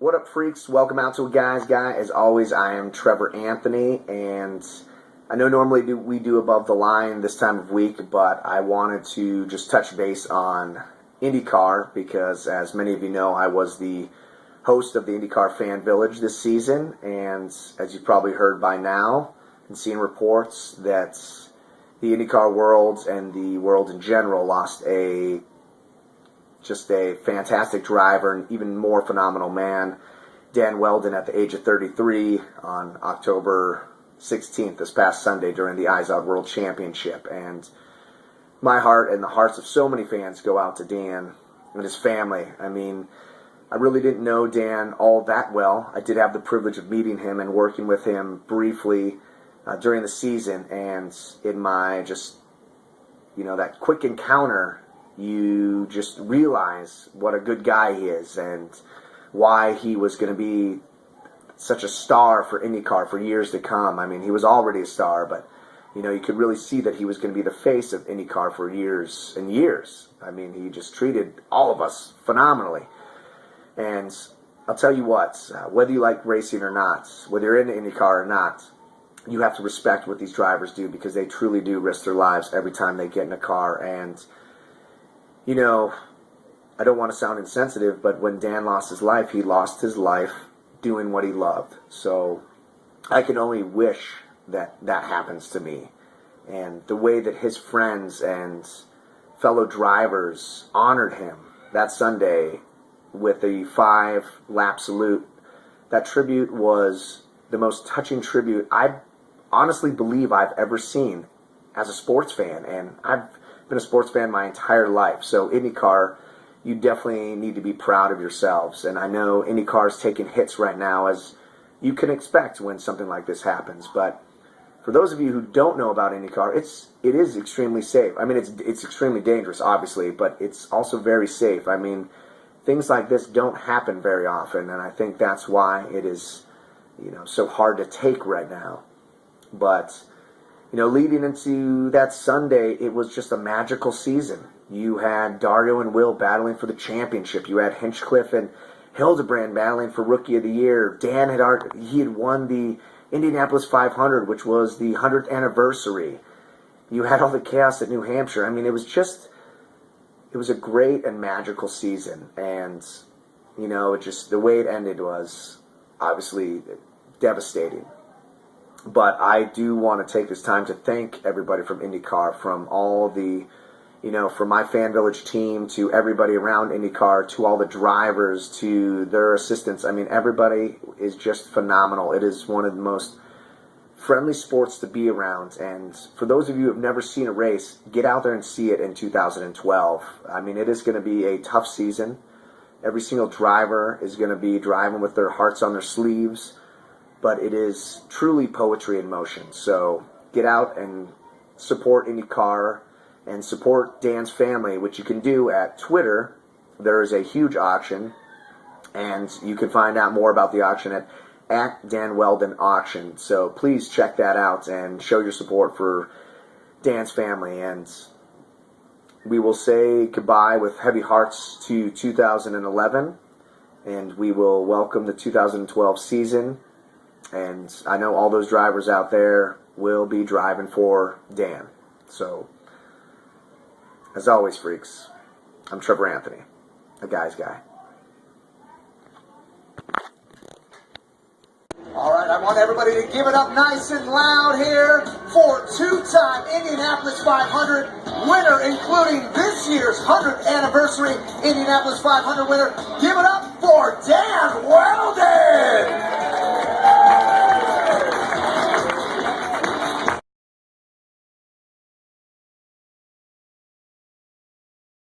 What up, freaks? Welcome out to a Guy's Guy. As always, I am Trevor Anthony, and I know normally we do Above the Line this time of week, but I wanted to just touch base on INDYCAR because, as many of you know, I was the host of the INDYCAR Fan Village this season, and as you've probably heard by now and seen reports that the INDYCAR world and the world in general lost just a fantastic driver and even more phenomenal man, Dan Wheldon, at the age of 33 on October 16th, this past Sunday, during the INDYCAR World Championship. And my heart and the hearts of so many fans go out to Dan and his family. I mean, I really didn't know Dan all that well. I did have the privilege of meeting him and working with him briefly during the season, and in my that quick encounter, you just realize what a good guy he is and why he was going to be such a star for INDYCAR for years to come. I mean, he was already a star, but you could really see that he was going to be the face of INDYCAR for years and years. I mean, he just treated all of us phenomenally. And I'll tell you what, whether you like racing or not, whether you're into INDYCAR or not, you have to respect what these drivers do, because they truly do risk their lives every time they get in a car. And I don't want to sound insensitive, but when Dan lost his life, he lost his life doing what he loved. So I can only wish that that happens to me. And the way that his friends and fellow drivers honored him that Sunday with a 5-lap salute, that tribute was the most touching tribute I honestly believe I've ever seen as a sports fan. And I've been a sports fan my entire life. So INDYCAR, you definitely need to be proud of yourselves. And I know INDYCAR is taking hits right now, as you can expect when something like this happens. But for those of you who don't know about INDYCAR, it is extremely safe. I mean, it's extremely dangerous, obviously, but it's also very safe. I mean, things like this don't happen very often, and I think that's why it is, so hard to take right now. But leading into that Sunday, it was just a magical season. You had Dario and Will battling for the championship. You had Hinchcliffe and Hildebrand battling for Rookie of the Year. Dan had won the Indianapolis 500, which was the 100th anniversary. You had all the chaos at New Hampshire. I mean, it was a great and magical season. And, the way it ended was obviously devastating. But I do want to take this time to thank everybody from INDYCAR, from all the, from my Fan Village team to everybody around INDYCAR, to all the drivers, to their assistants. I mean, everybody is just phenomenal. It is one of the most friendly sports to be around. And for those of you who have never seen a race, get out there and see it in 2012. I mean, it is going to be a tough season. Every single driver is going to be driving with their hearts on their sleeves. But it is truly poetry in motion. So get out and support INDYCAR and support Dan's family, which you can do at Twitter. There is a huge auction, and you can find out more about the auction at Dan Wheldon Auction. So please check that out and show your support for Dan's family. And we will say goodbye with heavy hearts to 2011, and we will welcome the 2012 season. And I know all those drivers out there will be driving for Dan. So, as always, freaks, I'm Trevor Anthony, a Guy's Guy. All right, I want everybody to give it up nice and loud here for two-time Indianapolis 500 winner, including this year's 100th anniversary Indianapolis 500 winner. Give it up for Dan Wheldon!